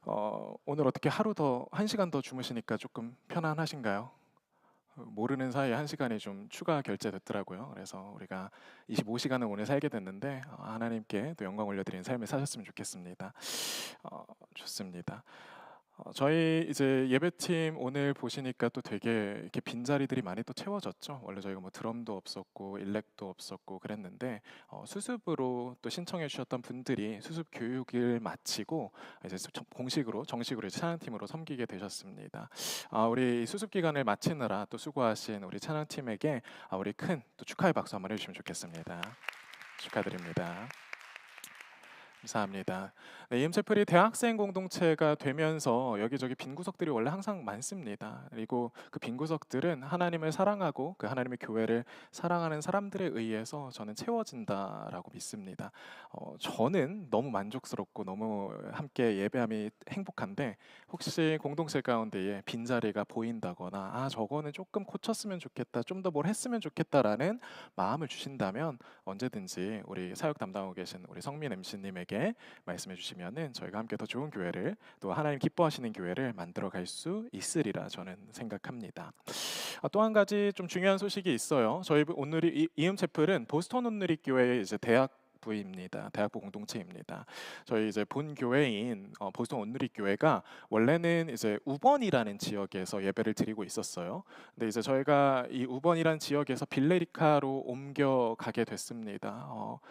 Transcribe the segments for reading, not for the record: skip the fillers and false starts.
오늘 어떻게 하루 더 1시간 더 주무시니까 조금 편안하신가요? 모르는 사이에 1시간이 좀 추가 결제됐더라고요. 그래서 우리가 25시간을 오늘 살게 됐는데 하나님께 또 영광 올려드리는 삶을 사셨으면 좋겠습니다. 어, 좋습니다. 저희 이제 예배팀 오늘 보시니까 또 되게 이렇게 빈자리들이 많이 또 채워졌죠. 원래 저희가 뭐 드럼도 없었고 일렉도 없었고 그랬는데 수습으로 또 신청해 주셨던 분들이 수습 교육을 마치고 이제 공식으로 정식으로 이제 찬양팀으로 섬기게 되셨습니다. 우리 수습 기간을 마치느라 또 수고하신 우리 찬양팀에게 우리 큰 또 축하의 박수 한번 해주시면 좋겠습니다. 축하드립니다. 감사합니다. 네, EM채플이 대학생 공동체가 되면서 여기저기 빈 구석들이 원래 항상 많습니다. 그리고 그 빈 구석들은 하나님을 사랑하고 그 하나님의 교회를 사랑하는 사람들에 의해서 저는 채워진다라고 믿습니다. 저는 너무 만족스럽고 너무 함께 예배함이 행복한데 혹시 공동체 가운데에 빈자리가 보인다거나 저거는 조금 고쳤으면 좋겠다, 좀 더 뭘 했으면 좋겠다라는 마음을 주신다면 언제든지 우리 사역 담당하고 계신 우리 성민 MC님에게 말씀해 주시면은 저희가 함께 더 좋은 교회를 또 하나님 기뻐하시는 교회를 만들어 갈 수 있으리라 저는 생각합니다. 또 한 가지 좀 중요한 소식이 있어요. 저희 오늘이 이음채플은 보스턴 온누리 교회의 이제 대학부입니다. 대학부 공동체입니다. 저희 이제 본 교회인 보스턴 온누리 교회가 원래는 이제 우번이라는 지역에서 예배를 드리고 있었어요. 근데 이제 저희가 이 우번이라는 지역에서 빌레리카로 옮겨가게 됐습니다.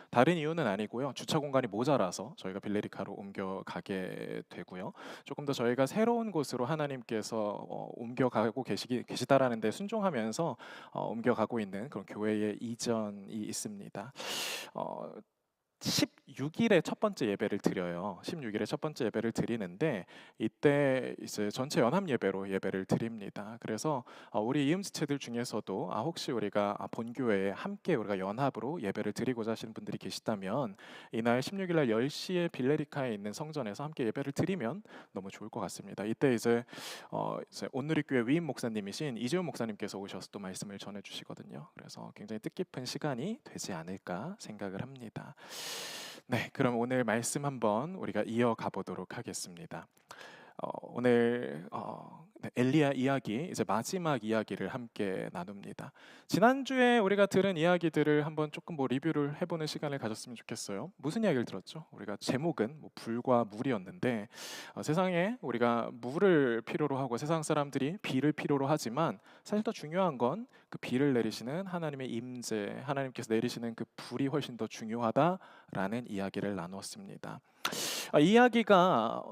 다른 이유는 아니고요. 주차 공간이 모자라서 저희가 빌레리카로 옮겨가게 되고요. 조금 더 저희가 새로운 곳으로 하나님께서 옮겨가고 계시다라는 데 순종하면서 옮겨가고 있는 그런 교회의 이전이 있습니다. 16일에 첫 번째 예배를 드려요. 16일에 첫 번째 예배를 드리는데 이때 이제 전체 연합 예배로 예배를 드립니다. 그래서 우리 이음지체들 중에서도 혹시 우리가 본교회에 함께 우리가 연합으로 예배를 드리고자 하시는 분들이 계시다면 이날 16일 날 10시에 빌레리카에 있는 성전에서 함께 예배를 드리면 너무 좋을 것 같습니다. 이때 이제 온누리교회 위임 목사님이신 이재훈 목사님께서 오셔서 또 말씀을 전해 주시거든요. 그래서 굉장히 뜻깊은 시간이 되지 않을까 생각을 합니다. 네, 그럼 오늘 말씀 한번 우리가 이어가 보도록 하겠습니다. 오늘 엘리야 이야기 이제 마지막 이야기를 함께 나눕니다. 지난주에 우리가 들은 이야기들을 한번 조금 리뷰를 해보는 시간을 가졌으면 좋겠어요. 무슨 이야기를 들었죠? 우리가 제목은 불과 물이었는데 세상에 우리가 물을 필요로 하고 세상 사람들이 비를 필요로 하지만 사실 더 중요한 건 그 비를 내리시는 하나님의 임재, 하나님께서 내리시는 그 불이 훨씬 더 중요하다라는 이야기를 나누었습니다. 이 이야기가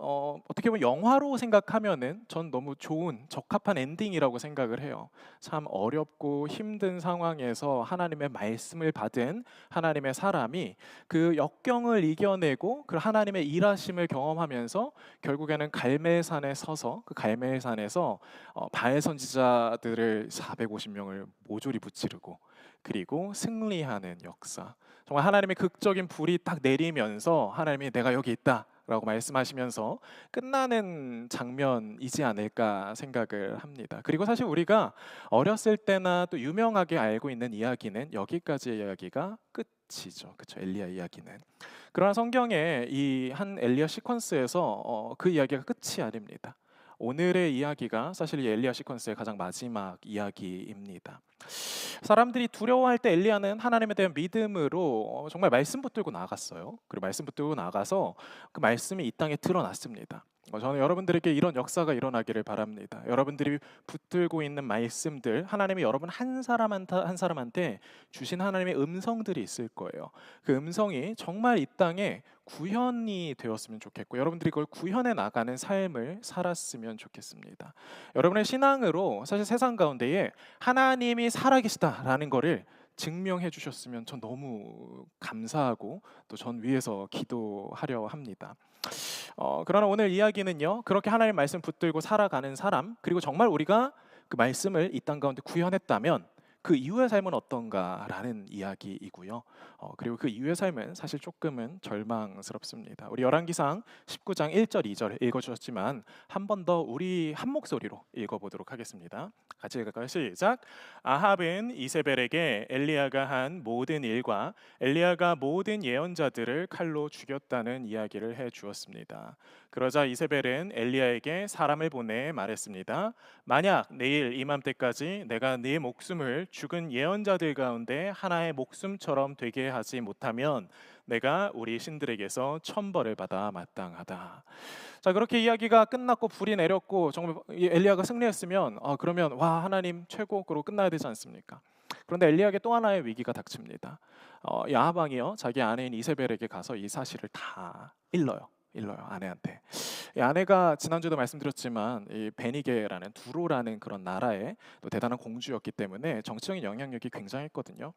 어떻게 보면 영화로 생각하면은 전 너무 좋은 적합한 엔딩이라고 생각을 해요. 참 어렵고 힘든 상황에서 하나님의 말씀을 받은 하나님의 사람이 그 역경을 이겨내고 그 하나님의 일하심을 경험하면서 결국에는 갈멜산에 서서 그 갈멜산에서 바알 선지자들을 450명을 모조리 무찌르고 그리고 승리하는 역사. 정말 하나님의 극적인 불이 딱 내리면서 하나님이 내가 여기 있다 라고 말씀하시면서 끝나는 장면이지 않을까 생각을 합니다. 그리고 사실 우리가 어렸을 때나 또 유명하게 알고 있는 이야기는 여기까지의 이야기가 끝이죠. 그렇죠? 엘리야 이야기는. 그러나 성경의 이 한 엘리야 시퀀스에서 그 이야기가 끝이 아닙니다. 오늘의 이야기가 사실 이 엘리야 시퀀스의 가장 마지막 이야기입니다. 사람들이 두려워할 때 엘리야는 하나님에 대한 믿음으로 정말 말씀 붙들고 나갔어요. 그리고 말씀 붙들고 나가서 그 말씀이 이 땅에 드러났습니다. 저는 여러분들에게 이런 역사가 일어나기를 바랍니다. 여러분들이 붙들고 있는 말씀들, 하나님이 여러분 한 사람한테 주신 하나님의 음성들이 있을 거예요. 그 음성이 정말 이 땅에 구현이 되었으면 좋겠고 여러분들이 그걸 구현해 나가는 삶을 살았으면 좋겠습니다. 여러분의 신앙으로 사실 세상 가운데에 하나님이 살아계시다라는 거를 증명해 주셨으면 전 너무 감사하고 또 전 위에서 기도하려 합니다. 그러나 오늘 이야기는요, 그렇게 하나님의 말씀 붙들고 살아가는 사람, 그리고 정말 우리가 그 말씀을 이 땅 가운데 구현했다면 그 이후의 삶은 어떤가라는 이야기이고요. 그리고 그 이후의 삶은 사실 조금은 절망스럽습니다. 우리 열왕기상 19장 1절 2절 읽어주셨지만 한 번 더 우리 한 목소리로 읽어보도록 하겠습니다. 같이 읽을까요? 시작. 아합은 이세벨에게 엘리야가 한 모든 일과 엘리야가 모든 예언자들을 칼로 죽였다는 이야기를 해 주었습니다. 그러자 이세벨은 엘리야에게 사람을 보내 말했습니다. 만약 내일 이맘때까지 내가 네 목숨을 죽은 예언자들 가운데 하나의 목숨처럼 되게 하지 못하면 내가 우리 신들에게서 천벌을 받아 마땅하다. 자, 그렇게 이야기가 끝났고 불이 내렸고 정말 엘리야가 승리했으면 그러면 와, 하나님 최고로 끝나야 되지 않습니까? 그런데 엘리야에게 또 하나의 위기가 닥칩니다. 야하방이요, 자기 아내인 이세벨에게 가서 이 사실을 다 일러요 아내한테. 이 아내가 지난주에도 말씀드렸지만 이 베니게라는 두로라는 그런 나라의 또 대단한 공주였기 때문에 정치적인 영향력이 굉장했거든요.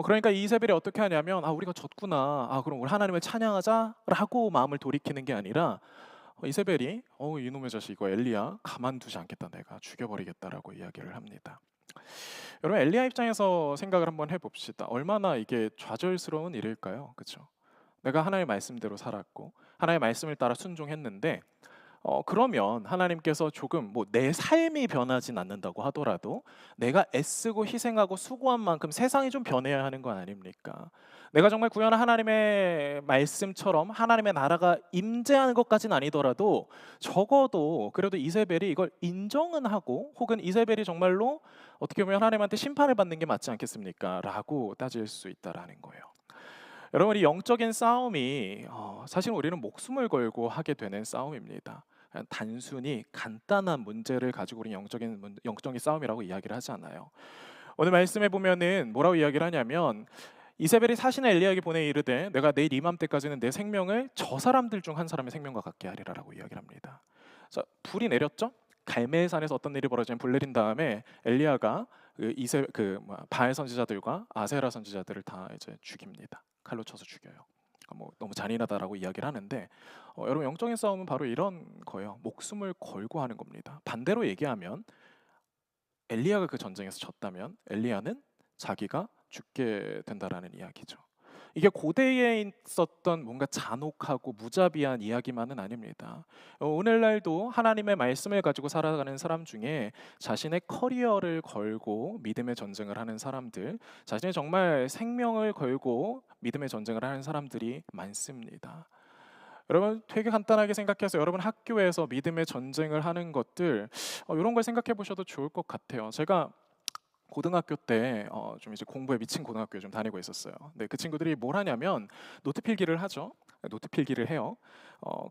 그러니까 이세벨이 어떻게 하냐면 우리가 졌구나. 그럼 우리 하나님을 찬양하자라고 마음을 돌이키는 게 아니라 이세벨이 이놈의 자식 이거 엘리야 가만두지 않겠다, 내가 죽여버리겠다라고 이야기를 합니다. 여러분, 엘리야 입장에서 생각을 한번 해봅시다. 얼마나 이게 좌절스러운 일일까요? 그렇죠? 내가 하나님의 말씀대로 살았고 하나님의 말씀을 따라 순종했는데 그러면 하나님께서 조금 내 삶이 변하진 않는다고 하더라도 내가 애쓰고 희생하고 수고한 만큼 세상이 좀 변해야 하는 건 아닙니까? 내가 정말 구현한 하나님의 말씀처럼 하나님의 나라가 임재하는 것까지는 아니더라도 적어도 그래도 이세벨이 이걸 인정은 하고, 혹은 이세벨이 정말로 어떻게 보면 하나님한테 심판을 받는 게 맞지 않겠습니까? 라고 따질 수 있다라는 거예요. 여러분, 이 영적인 싸움이 사실 우리는 목숨을 걸고 하게 되는 싸움입니다. 그냥 단순히 간단한 문제를 가지고 우리 영적인 싸움이라고 이야기를 하지 않아요. 오늘 말씀에 보면은 뭐라고 이야기를 하냐면, 이세벨이 사신의 엘리야에게 보내 이르되 내가 내일 이맘때까지는 내 생명을 저 사람들 중 한 사람의 생명과 같게 하리라라고 이야기를 합니다. 자, 불이 내렸죠? 갈멜산에서 어떤 일이 벌어지면 불 내린 다음에 엘리야가 바알 선지자들과 아세라 선지자들을 다 이제 죽입니다. 칼로 쳐서 죽여요. 너무 잔인하다라고 이야기를 하는데 여러분, 영적인 싸움은 바로 이런 거예요. 목숨을 걸고 하는 겁니다. 반대로 얘기하면 엘리야가 그 전쟁에서 졌다면 엘리야는 자기가 죽게 된다라는 이야기죠. 이게 고대에 있었던 뭔가 잔혹하고 무자비한 이야기만은 아닙니다. 오늘날도 하나님의 말씀을 가지고 살아가는 사람 중에 자신의 커리어를 걸고 믿음의 전쟁을 하는 사람들, 자신의 정말 생명을 걸고 믿음의 전쟁을 하는 사람들이 많습니다. 여러분, 되게 간단하게 생각해서 여러분 학교에서 믿음의 전쟁을 하는 것들, 이런 걸 생각해 보셔도 좋을 것 같아요. 제가 고등학교 때 좀 이제 공부에 미친 고등학교에 좀 다니고 있었어요. 네, 그 친구들이 뭘 하냐면 노트 필기를 하죠. 노트 필기를 해요.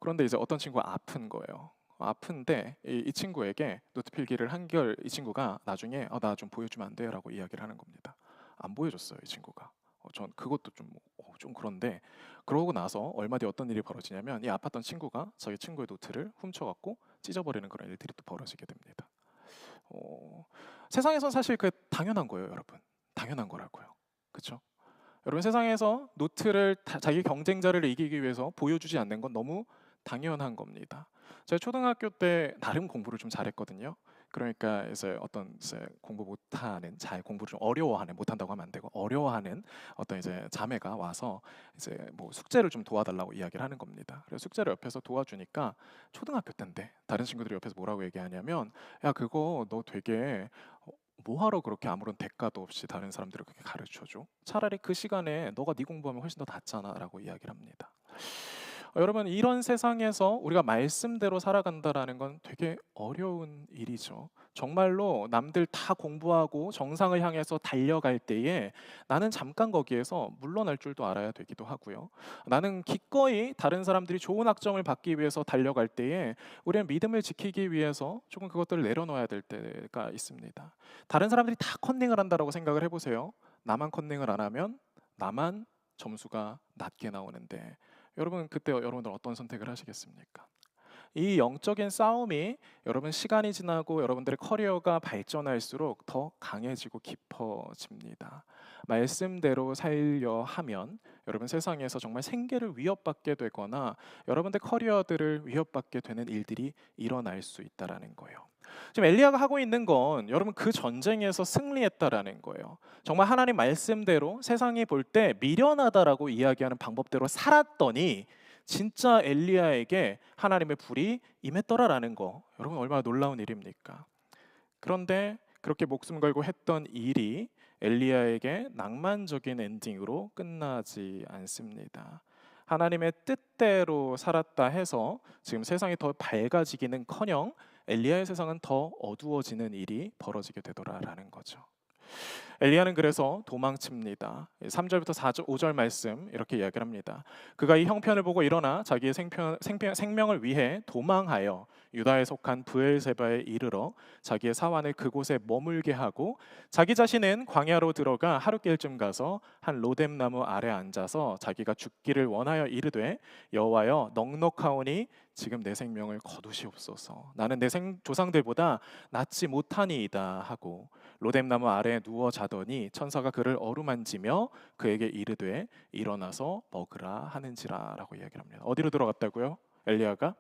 그런데 이제 어떤 친구가 아픈 거예요. 아픈데 이 친구에게 노트 필기를 한결 이 친구가 나중에 나 좀 보여주면 안 돼요라고 이야기를 하는 겁니다. 안 보여줬어요, 이 친구가. 전 그것도 좀 그런데, 그러고 나서 얼마 뒤에 어떤 일이 벌어지냐면 이 아팠던 친구가 자기 친구의 노트를 훔쳐갖고 찢어버리는 그런 일들이 또 벌어지게 됩니다. 세상에선 사실 그 당연한 거예요, 여러분. 당연한 거라고요. 그렇죠? 여러분, 세상에서 노트를 자기 경쟁자를 이기기 위해서 보여주지 않는 건 너무 당연한 겁니다. 제가 초등학교 때 나름 공부를 좀 잘했거든요. 그러니까 이제 공부 못하는, 잘 공부를 좀 어려워하는, 못한다고 하면 안 되고 어려워하는 어떤 이제 자매가 와서 이제 숙제를 좀 도와달라고 이야기를 하는 겁니다. 그래서 숙제를 옆에서 도와주니까 초등학교 때인데 다른 친구들이 옆에서 뭐라고 얘기하냐면, 야, 그거 너 되게 뭐하러 그렇게 아무런 대가도 없이 다른 사람들을 그렇게 가르쳐줘? 차라리 그 시간에 너가 네 공부하면 훨씬 더 낫잖아 라고 이야기를 합니다. 여러분, 이런 세상에서 우리가 말씀대로 살아간다라는 건 되게 어려운 일이죠. 정말로 남들 다 공부하고 정상을 향해서 달려갈 때에 나는 잠깐 거기에서 물러날 줄도 알아야 되기도 하고요. 나는 기꺼이 다른 사람들이 좋은 학점을 받기 위해서 달려갈 때에 우리는 믿음을 지키기 위해서 조금 그것들을 내려놓아야 될 때가 있습니다. 다른 사람들이 다 컨닝을 한다라고 생각을 해보세요. 나만 컨닝을 안 하면 나만 점수가 낮게 나오는데, 여러분, 그때 여러분들 어떤 선택을 하시겠습니까? 이 영적인 싸움이 여러분 시간이 지나고 여러분들의 커리어가 발전할수록 더 강해지고 깊어집니다. 말씀대로 살려 하면 여러분 세상에서 정말 생계를 위협받게 되거나 여러분들 커리어들을 위협받게 되는 일들이 일어날 수 있다라는 거예요. 지금 엘리야가 하고 있는 건 여러분 그 전쟁에서 승리했다라는 거예요. 정말 하나님 말씀대로 세상이 볼 때 미련하다라고 이야기하는 방법대로 살았더니 진짜 엘리야에게 하나님의 불이 임했더라라는 거, 여러분 얼마나 놀라운 일입니까? 그런데 그렇게 목숨 걸고 했던 일이 엘리야에게 낭만적인 엔딩으로 끝나지 않습니다. 하나님의 뜻대로 살았다 해서 지금 세상이 더 밝아지기는커녕 엘리야의 세상은 더 어두워지는 일이 벌어지게 되더라라는 거죠. 엘리야는 그래서 도망칩니다. 3절부터 4절, 5절 말씀 이렇게 이야기를 합니다. 그가 이 형편을 보고 일어나 자기의 생명을 위해 도망하여 유다에 속한 브엘세바에 이르러 자기의 사환을 그곳에 머물게 하고 자기 자신은 광야로 들어가 하룻길쯤 가서 한 로뎀나무 아래 앉아서 자기가 죽기를 원하여 이르되 여호와여 넉넉하오니 지금 내 생명을 거두시옵소서. 나는 내 조상들보다 낫지 못하니이다 하고 로뎀나무 아래에 누워 자더니 천사가 그를 어루만지며 그에게 이르되 일어나서 먹으라 하는지라라고 이야기를 합니다. 어디로 들어갔다고요? 엘리야가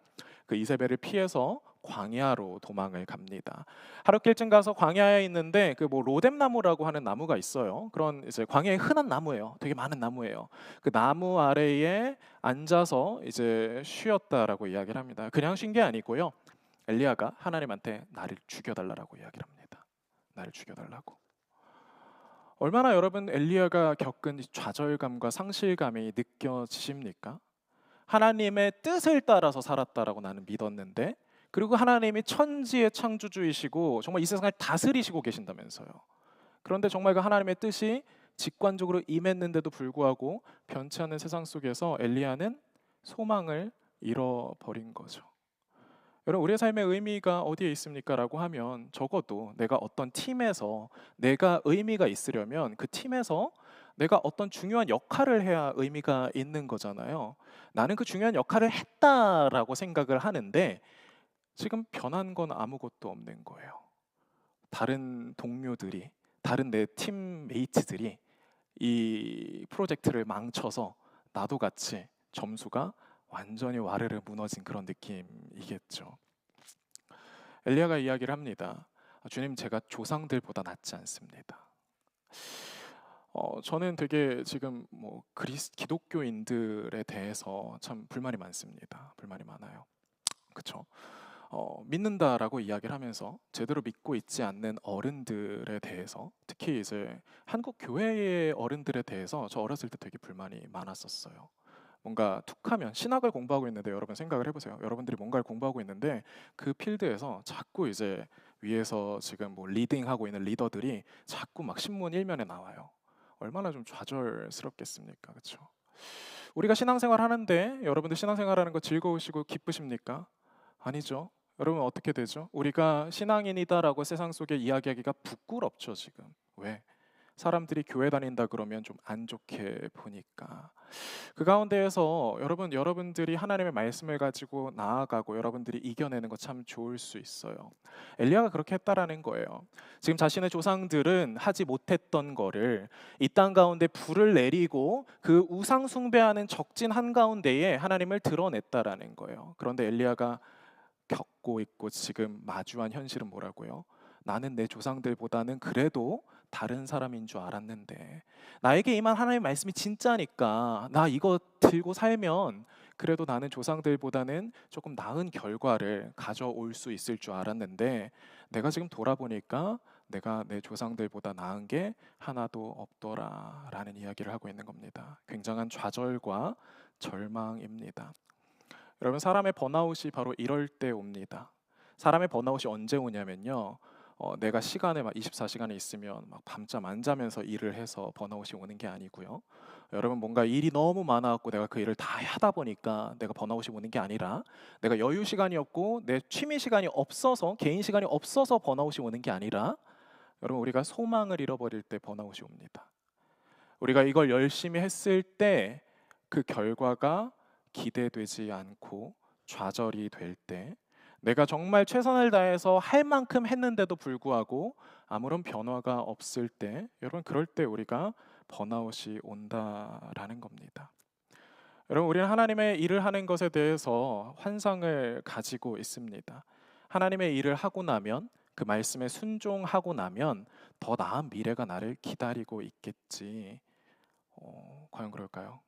그 이세벨을 피해서 광야로 도망을 갑니다. 하룻길쯤 가서 광야에 있는데 그 뭐 로뎀나무라고 하는 나무가 있어요. 그런 이제 광야에 흔한 나무예요. 되게 많은 나무예요. 그 나무 아래에 앉아서 이제 쉬었다라고 이야기를 합니다. 그냥 쉰 게 아니고요. 엘리야가 하나님한테 나를 죽여달라고 이야기를 합니다. 나를 죽여달라고. 얼마나 여러분 엘리야가 겪은 좌절감과 상실감이 느껴지십니까? 하나님의 뜻을 따라서 살았다라고 나는 믿었는데, 그리고 하나님이 천지의 창조주이시고 정말 이 세상을 다스리시고 계신다면서요. 그런데 정말 그 하나님의 뜻이 직관적으로 임했는데도 불구하고 변치 않는 세상 속에서 엘리야는 소망을 잃어버린 거죠. 여러분, 우리의 삶의 의미가 어디에 있습니까? 라고 하면 적어도 내가 어떤 팀에서 내가 의미가 있으려면 그 팀에서 내가 어떤 중요한 역할을 해야 의미가 있는 거잖아요. 나는 그 중요한 역할을 했다라고 생각을 하는데 지금 변한 건 아무것도 없는 거예요. 다른 동료들이, 다른 내 팀메이트들이 이 프로젝트를 망쳐서 나도 같이 점수가 완전히 와르르 무너진 그런 느낌이겠죠. 엘리야가 이야기를 합니다. 주님, 제가 조상들보다 낫지 않습니다. 저는 되게 지금 뭐 기독교인들에 대해서 참 불만이 많습니다. 불만이 많아요. 그렇죠? 믿는다라고 이야기를 하면서 제대로 믿고 있지 않는 어른들에 대해서, 특히 이제 한국 교회의 어른들에 대해서 저 어렸을 때 되게 불만이 많았었어요. 뭔가 툭하면 신학을 공부하고 있는데 여러분 생각을 해보세요. 여러분들이 뭔가를 공부하고 있는데 그 필드에서 자꾸 이제 위에서 지금 뭐 리딩하고 있는 리더들이 자꾸 막 신문 일면에 나와요. 얼마나 좀 좌절스럽겠습니까, 그렇죠? 우리가 신앙생활 하는데 여러분들 신앙생활 하는 거 즐거우시고 기쁘십니까? 아니죠. 여러분 어떻게 되죠? 우리가 신앙인이다라고 세상 속에 이야기하기가 부끄럽죠, 지금. 왜? 사람들이 교회 다닌다 그러면 좀 안 좋게 보니까. 그 가운데에서 여러분들이 하나님의 말씀을 가지고 나아가고 여러분들이 이겨내는 거 참 좋을 수 있어요. 엘리야가 그렇게 했다라는 거예요. 지금 자신의 조상들은 하지 못했던 거를 이 땅 가운데 불을 내리고 그 우상 숭배하는 적진 한가운데에 하나님을 드러냈다라는 거예요. 그런데 엘리야가 겪고 있고 지금 마주한 현실은 뭐라고요? 나는 내 조상들보다는 그래도 다른 사람인 줄 알았는데 나에게 임한 하나님의 말씀이 진짜니까 나 이거 들고 살면 그래도 나는 조상들보다는 조금 나은 결과를 가져올 수 있을 줄 알았는데 내가 지금 돌아보니까 내가 내 조상들보다 나은 게 하나도 없더라라는 이야기를 하고 있는 겁니다. 굉장한 좌절과 절망입니다. 여러분, 사람의 번아웃이 바로 이럴 때 옵니다. 사람의 번아웃이 언제 오냐면요. 내가 시간에 막 24시간이 있으면 막 밤잠 안 자면서 일을 해서 번아웃이 오는 게 아니고요. 여러분, 뭔가 일이 너무 많아갖고 내가 그 일을 다 하다 보니까 내가 번아웃이 오는 게 아니라 내가 여유 시간이 없고 내 취미 시간이 없어서, 개인 시간이 없어서 번아웃이 오는 게 아니라 여러분, 우리가 소망을 잃어버릴 때 번아웃이 옵니다. 우리가 이걸 열심히 했을 때 그 결과가 기대되지 않고 좌절이 될 때, 내가 정말 최선을 다해서 할 만큼 했는데도 불구하고 아무런 변화가 없을 때, 여러분 그럴 때 우리가 번아웃이 온다라는 겁니다. 여러분, 우리는 하나님의 일을 하는 것에 대해서 환상을 가지고 있습니다. 하나님의 일을 하고 나면, 그 말씀에 순종하고 나면 더 나은 미래가 나를 기다리고 있겠지. 과연 그럴까요?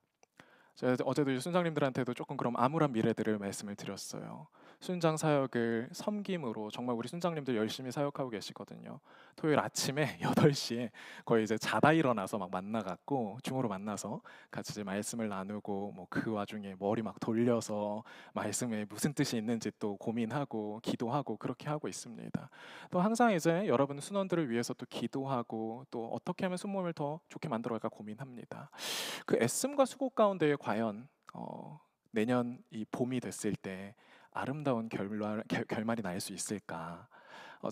제가 어제도 순장님들한테도 조금 그럼 암울한 미래들을 말씀을 드렸어요. 순장 사역을 섬김으로 정말 우리 순장님들 열심히 사역하고 계시거든요. 토요일 아침에 8시에 거의 이제 자다 일어나서 막 만나갖고 줌으로 만나서 같이 이제 말씀을 나누고 뭐 그 와중에 머리 막 돌려서 말씀에 무슨 뜻이 있는지 또 고민하고 기도하고 그렇게 하고 있습니다. 또 항상 이제 여러분 순원들을 위해서 또 기도하고 또 어떻게 하면 순몸을 더 좋게 만들어갈까 고민합니다. 그 애씀과 수고 가운데 과연 내년 이 봄이 됐을 때 아름다운 결말이 날 수 있을까?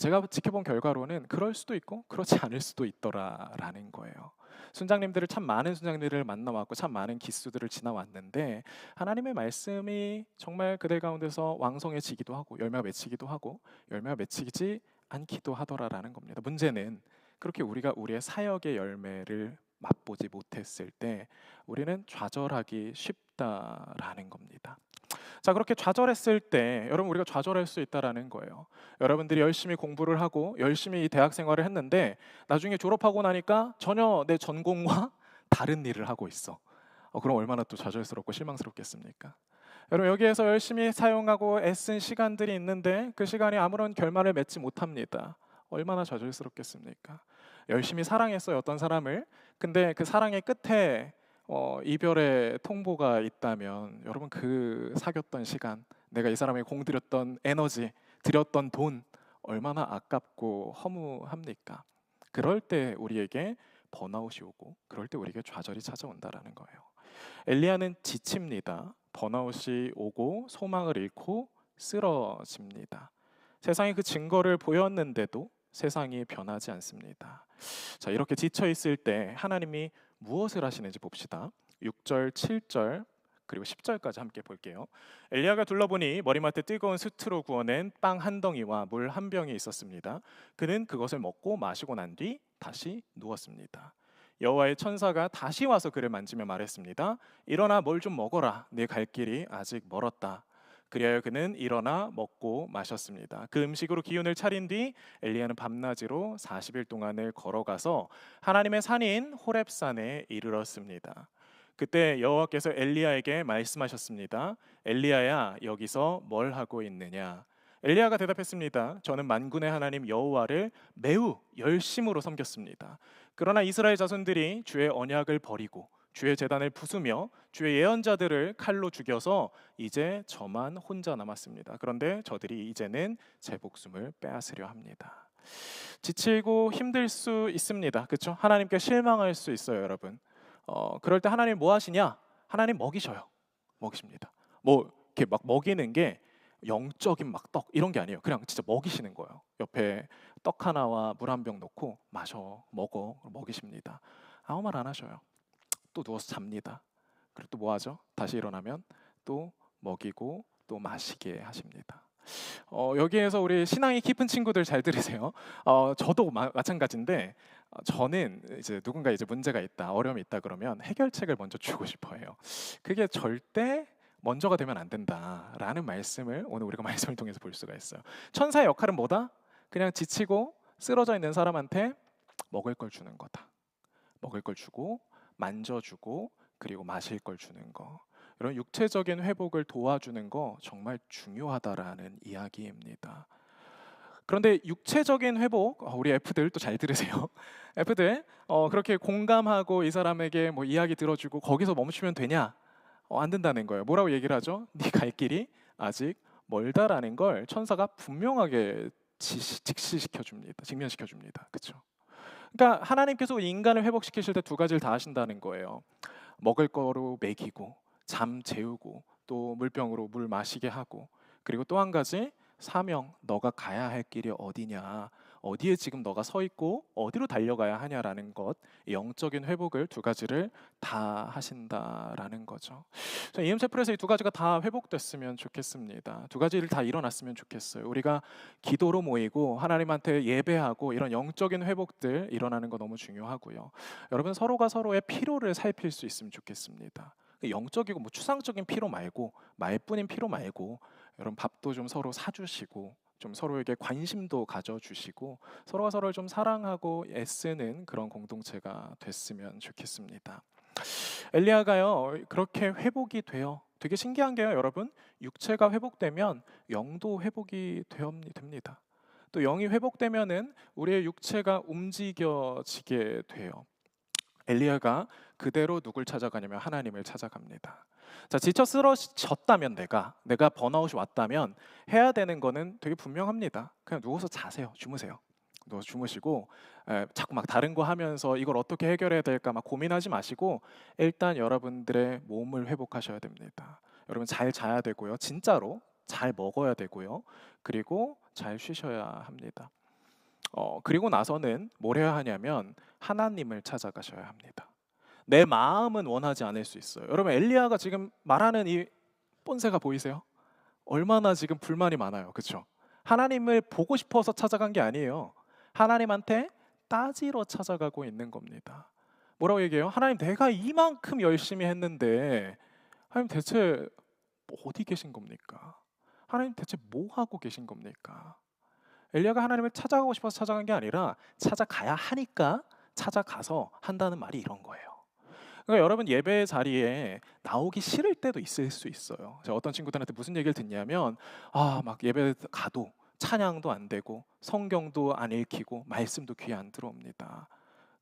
제가 지켜본 결과로는 그럴 수도 있고 그렇지 않을 수도 있더라라는 거예요. 순장님들을 참 많은 순장님들을 만나왔고 참 많은 기수들을 지나왔는데 하나님의 말씀이 정말 그들 가운데서 왕성해지기도 하고 열매가 맺히기도 하고 열매가 맺히지 않기도 하더라라는 겁니다. 문제는 그렇게 우리가 우리의 사역의 열매를 맛보지 못했을 때 우리는 좌절하기 쉽다라는 겁니다. 자, 그렇게 좌절했을 때 여러분 우리가 좌절할 수 있다라는 거예요. 여러분들이 열심히 공부를 하고 열심히 이 대학 생활을 했는데 나중에 졸업하고 나니까 전혀 내 전공과 다른 일을 하고 있어. 그럼 얼마나 또 좌절스럽고 실망스럽겠습니까? 여러분 여기에서 열심히 사용하고 애쓴 시간들이 있는데 그 시간이 아무런 결말을 맺지 못합니다. 얼마나 좌절스럽겠습니까? 열심히 사랑했어요 어떤 사람을. 근데 그 사랑의 끝에 이별의 통보가 있다면 여러분 그 사귀었던 시간, 내가 이 사람에게 공들였던 에너지, 들였던 돈 얼마나 아깝고 허무합니까? 그럴 때 우리에게 번아웃이 오고 그럴 때 우리에게 좌절이 찾아온다라는 거예요. 엘리야는 지칩니다. 번아웃이 오고 소망을 잃고 쓰러집니다. 세상에 그 증거를 보였는데도 세상이 변하지 않습니다. 자, 이렇게 지쳐 있을 때 하나님이 무엇을 하시는지 봅시다. 6절, 7절 그리고 10절까지 함께 볼게요. 엘리야가 둘러보니 머리맡에 뜨거운 수트로 구워낸 빵 한 덩이와 물 한 병이 있었습니다. 그는 그것을 먹고 마시고 난 뒤 다시 누웠습니다. 여호와의 천사가 다시 와서 그를 만지며 말했습니다. 일어나 뭘 좀 먹어라. 네 갈 길이 아직 멀었다. 그리하여 그는 일어나 먹고 마셨습니다. 그 음식으로 기운을 차린 뒤 엘리야는 밤낮으로 40일 동안을 걸어가서 하나님의 산인 호렙산에 이르렀습니다. 그때 여호와께서 엘리야에게 말씀하셨습니다. 엘리야야, 여기서 뭘 하고 있느냐? 엘리야가 대답했습니다. 저는 만군의 하나님 여호와를 매우 열심으로 섬겼습니다. 그러나 이스라엘 자손들이 주의 언약을 버리고 주의 제단을 부수며 주의 예언자들을 칼로 죽여서 이제 저만 혼자 남았습니다. 그런데 저들이 이제는 제 목숨을 빼앗으려 합니다. 지치고 힘들 수 있습니다. 그렇죠? 하나님께 실망할 수 있어요, 여러분. 그럴 때 하나님 뭐 하시냐? 하나님 먹이셔요. 먹이십니다. 뭐 이렇게 막 먹이는 게 영적인 막 떡 이런 게 아니에요. 그냥 진짜 먹이시는 거예요. 옆에 떡 하나와 물 한 병 놓고 마셔, 먹어, 먹이십니다. 아무 말 안 하셔요. 또 누워서 잡니다. 그리고 또 뭐 하죠? 다시 일어나면 또 먹이고 또 마시게 하십니다. 여기에서 우리 신앙이 깊은 친구들 잘 들으세요. 저도 마찬가지인데 저는 이제 누군가 이제 문제가 있다, 어려움이 있다 그러면 해결책을 먼저 주고 싶어해요. 그게 절대 먼저가 되면 안 된다라는 말씀을 오늘 우리가 말씀을 통해서 볼 수가 있어요. 천사의 역할은 뭐다? 그냥 지치고 쓰러져 있는 사람한테 먹을 걸 주는 거다. 먹을 걸 주고 만져주고 그리고 마실 걸 주는 거. 이런 육체적인 회복을 도와주는 거 정말 중요하다라는 이야기입니다. 그런데 육체적인 회복, 우리 F들 또 잘 들으세요. F들 그렇게 공감하고 이 사람에게 뭐 이야기 들어주고 거기서 멈추면 되냐? 안 된다는 거예요. 뭐라고 얘기를 하죠? 네 갈 길이 아직 멀다라는 걸 천사가 분명하게 직시시켜 줍니다. 직면시켜 줍니다. 그렇죠? 그러니까 하나님께서 인간을 회복시키실 때 두 가지를 다 하신다는 거예요. 먹을 거로 먹이고 잠 재우고 또 물병으로 물 마시게 하고 그리고 또 한 가지 사명, 너가 가야 할 길이 어디냐, 어디에 지금 너가 서 있고 어디로 달려가야 하냐라는 것, 영적인 회복을 두 가지를 다 하신다라는 거죠. EM체플에서 이 두 가지가 다 회복됐으면 좋겠습니다. 두 가지를 다 일어났으면 좋겠어요. 우리가 기도로 모이고 하나님한테 예배하고 이런 영적인 회복들 일어나는 거 너무 중요하고요. 여러분 서로가 서로의 필요를 살필 수 있으면 좋겠습니다. 영적이고 뭐 추상적인 필요 말고 말뿐인 필요 말고 여러분 밥도 좀 서로 사주시고 좀 서로에게 관심도 가져주시고 서로가 서로를 좀 사랑하고 애쓰는 그런 공동체가 됐으면 좋겠습니다. 엘리야가요 그렇게 회복이 돼요. 되게 신기한 게요, 여러분. 육체가 회복되면 영도 회복이 됩니다. 또 영이 회복되면은 우리의 육체가 움직여지게 돼요. 엘리야가 그대로 누굴 찾아가냐면 하나님을 찾아갑니다. 자, 지쳐 쓰러졌다면 내가 번아웃이 왔다면 해야 되는 거는 되게 분명합니다. 그냥 누워서 자세요. 주무세요. 누워서 주무시고 자꾸 막 다른 거 하면서 이걸 어떻게 해결해야 될까 막 고민하지 마시고 일단 여러분들의 몸을 회복하셔야 됩니다. 여러분 잘 자야 되고요. 진짜로 잘 먹어야 되고요. 그리고 잘 쉬셔야 합니다. 그리고 나서는 뭘 해야 하냐면 하나님을 찾아가셔야 합니다. 내 마음은 원하지 않을 수 있어요. 여러분 엘리야가 지금 말하는 이 본세가 보이세요? 얼마나 지금 불만이 많아요. 그렇죠? 하나님을 보고 싶어서 찾아간 게 아니에요. 하나님한테 따지러 찾아가고 있는 겁니다. 뭐라고 얘기해요? 하나님 내가 이만큼 열심히 했는데 하나님 대체 어디 계신 겁니까? 하나님 대체 뭐 하고 계신 겁니까? 엘리야가 하나님을 찾아가고 싶어서 찾아간 게 아니라 찾아가야 하니까 찾아가서 한다는 말이 이런 거예요. 그러니까 여러분 예배 자리에 나오기 싫을 때도 있을 수 있어요. 제가 어떤 친구들한테 무슨 얘기를 듣냐면 막 예배 가도 찬양도 안 되고 성경도 안 읽히고 말씀도 귀에 안 들어옵니다.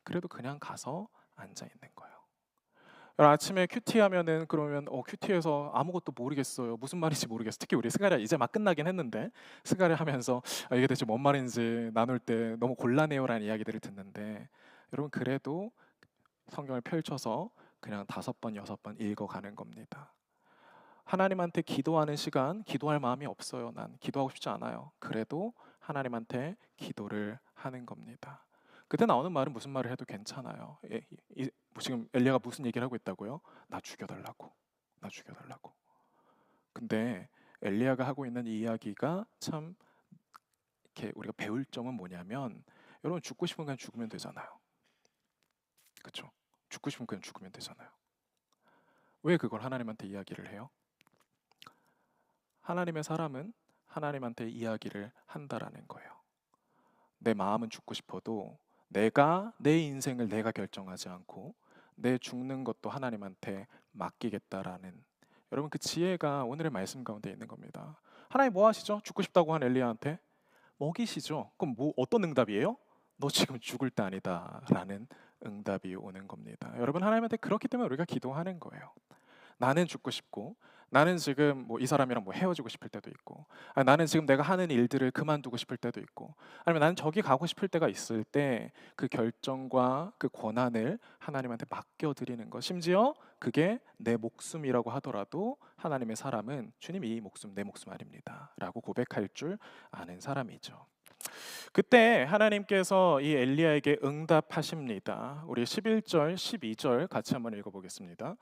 그래도 그냥 가서 앉아 있는 거예요. 아침에 큐티 하면은 그러면 큐티에서 아무것도 모르겠어요. 무슨 말인지 모르겠어요. 특히 우리 스가랴 이제 막 끝나긴 했는데 스가랴 하면서 이게 대체 뭔 말인지 나눌 때 너무 곤란해요라는 이야기들을 듣는데 여러분 그래도 성경을 펼쳐서 그냥 5번, 6번 읽어가는 겁니다. 하나님한테 기도하는 시간, 기도할 마음이 없어요. 난 기도하고 싶지 않아요. 그래도 하나님한테 기도를 하는 겁니다. 그때 나오는 말은 무슨 말을 해도 괜찮아요. 지금 엘리야가 무슨 얘기를 하고 있다고요? 나 죽여달라고. 나 죽여달라고. 근데 엘리야가 하고 있는 이 이야기가 참 이렇게 우리가 배울 점은 뭐냐면 여러분 죽고 싶으면 그냥 죽으면 되잖아요. 그렇죠? 죽고 싶으면 그냥 죽으면 되잖아요. 왜 그걸 하나님한테 이야기를 해요? 하나님의 사람은 하나님한테 이야기를 한다라는 거예요. 내 마음은 죽고 싶어도 내 인생을 내가 결정하지 않고 내 죽는 것도 하나님한테 맡기겠다라는 여러분 그 지혜가 오늘의 말씀 가운데 있는 겁니다. 하나님 뭐 하시죠? 죽고 싶다고 한 엘리야한테 먹이시죠. 그럼 뭐 어떤 응답이에요? 너 지금 죽을 때 아니다라는 응답이 오는 겁니다. 여러분 하나님한테 그렇기 때문에 우리가 기도하는 거예요. 나는 죽고 싶고 나는 지금 뭐 이 사람이랑 뭐 헤어지고 싶을 때도 있고 나는 지금 내가 하는 일들을 그만두고 싶을 때도 있고 아니면 나는 저기 가고 싶을 때가 있을 때 그 결정과 그 권한을 하나님한테 맡겨드리는 것 심지어 그게 내 목숨이라고 하더라도 하나님의 사람은 주님 이 목숨 내 목숨 아닙니다 라고 고백할 줄 아는 사람이죠. 그때 하나님께서 이 엘리야에게 응답하십니다. 우리 11절, 12절 같이 한번 읽어보겠습니다.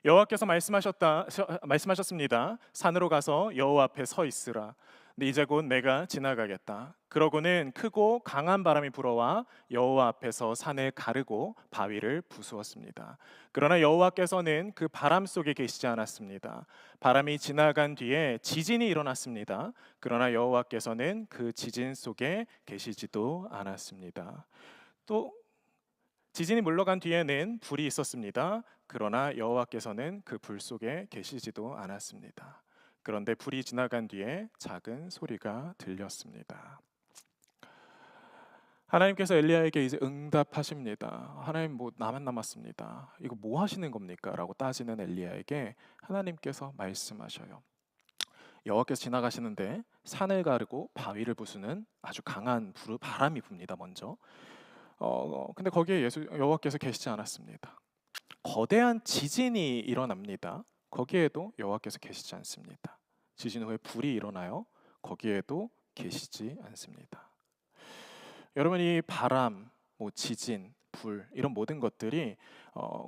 여호와께서 말씀하셨습니다. 산으로 가서 여호와 앞에 서 있으라. 근데 이제 곧 내가 지나가겠다. 그러고는 크고 강한 바람이 불어와 여호와 앞에서 산을 가르고 바위를 부수었습니다. 그러나 여호와께서는 그 바람 속에 계시지 않았습니다. 바람이 지나간 뒤에 지진이 일어났습니다. 그러나 여호와께서는 그 지진 속에 계시지도 않았습니다. 또 지진이 물러간 뒤에는 불이 있었습니다. 그러나 여호와께서는 그 불 속에 계시지도 않았습니다. 그런데 불이 지나간 뒤에 작은 소리가 들렸습니다. 하나님께서 엘리야에게 이제 응답하십니다. 하나님 뭐 나만 남았습니다. 이거 뭐 하시는 겁니까? 라고 따지는 엘리야에게 하나님께서 말씀하셔요. 여호와께서 지나가시는데 산을 가르고 바위를 부수는 아주 강한 바람이 붑니다. 먼저. 근데 거기에 여호와께서 계시지 않았습니다. 거대한 지진이 일어납니다. 거기에도 여호와께서 계시지 않습니다. 지진 후에 불이 일어나요. 거기에도 계시지 않습니다. 여러분 이 바람, 지진, 불 이런 모든 것들이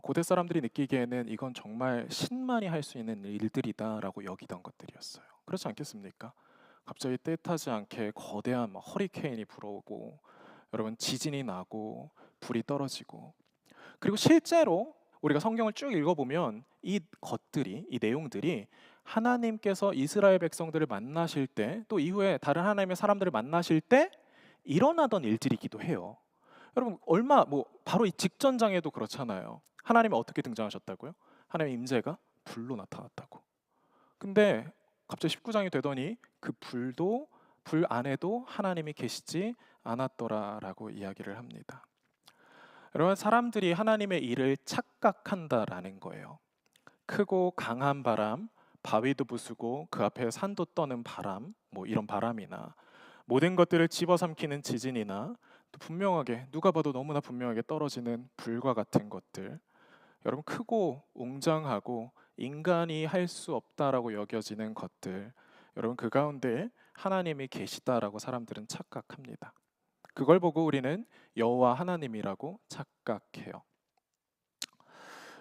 고대 사람들이 느끼기에는 이건 정말 신만이 할 수 있는 일들이다라고 여기던 것들이었어요. 그렇지 않겠습니까? 갑자기 뜻하지 않게 거대한 허리케인이 불어오고 여러분 지진이 나고 불이 떨어지고 그리고 실제로 우리가 성경을 쭉 읽어보면 이 내용들이 하나님께서 이스라엘 백성들을 만나실 때 또 이후에 다른 하나님의 사람들을 만나실 때 일어나던 일들이기도 해요. 여러분 바로 이 직전장에도 그렇잖아요. 하나님이 어떻게 등장하셨다고요? 하나님의 임재가 불로 나타났다고. 근데 갑자기 19장이 되더니 그 불 안에도 하나님이 계시지 않았더라라고 이야기를 합니다. 여러분, 사람들이 하나님의 일을 착각한다라는 거예요. 크고 강한 바람, 바위도 부수고 그 앞에 산도 떠는 바람, 뭐 이런 바람이나 모든 것들을 집어삼키는 지진이나 또 분명하게 누가 봐도 너무나 분명하게 떨어지는 불과 같은 것들, 여러분 크고 웅장하고 인간이 할 수 없다라고 여겨지는 것들, 여러분 그 가운데 하나님이 계시다라고 사람들은 착각합니다. 그걸 보고 우리는 여호와 하나님이라고 착각해요.